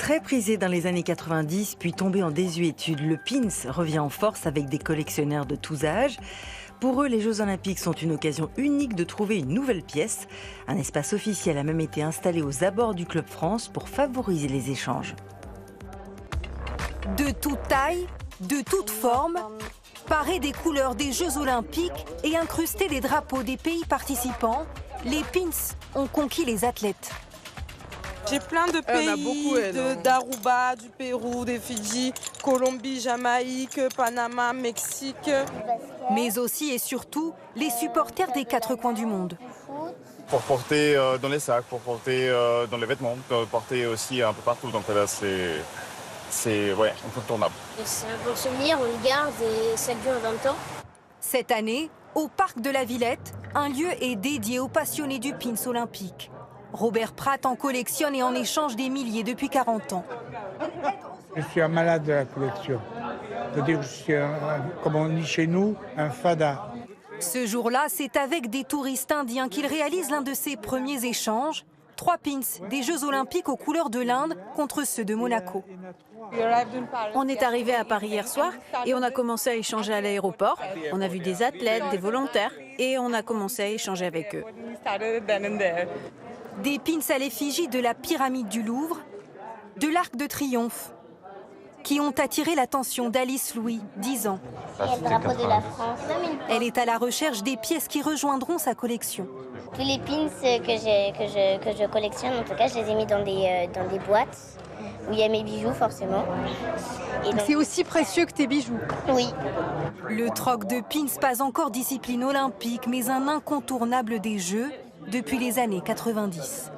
Très prisé dans les années 90, puis tombé en désuétude, le pins revient en force avec des collectionneurs de tous âges. Pour eux, les Jeux Olympiques sont une occasion unique de trouver une nouvelle pièce. Un espace officiel a même été installé aux abords du Club France pour favoriser les échanges. De toute taille, de toute forme, parés des couleurs des Jeux Olympiques et incrustés des drapeaux des pays participants, les pins ont conquis les athlètes. J'ai plein de pays, d'Aruba, du Pérou, des Fidji, Colombie, Jamaïque, Panama, Mexique. Mais aussi et surtout les supporters des quatre coins du monde. Pour porter dans les sacs, pour porter dans les vêtements, pour porter aussi un peu partout. Donc là, c'est incontournable. C'est un bon souvenir, on le garde et ça dure 20 ans. Cette année, au Parc de la Villette, un lieu est dédié aux passionnés du pins olympique. Robert Pratt en collectionne et en échange des milliers depuis 40 ans. Je suis un malade de la collection. C'est-à-dire que je suis, comme on dit chez nous, un fada. Ce jour-là, c'est avec des touristes indiens qu'il réalise l'un de ses premiers échanges. 3 pins des Jeux Olympiques aux couleurs de l'Inde contre ceux de Monaco. On est arrivé à Paris hier soir et on a commencé à échanger à l'aéroport. On a vu des athlètes, des volontaires et on a commencé à échanger avec eux. Des pins à l'effigie de la pyramide du Louvre, de l'Arc de Triomphe, qui ont attiré l'attention d'Alice Louis, 10 ans. Il y a le drapeau de la France. Elle est à la recherche des pièces qui rejoindront sa collection. Tous les pins que je collectionne, en tout cas, je les ai mis dans des boîtes où il y a mes bijoux forcément. C'est aussi précieux que tes bijoux. Oui. Le troc de pins, pas encore discipline olympique, mais un incontournable des Jeux depuis les années 90.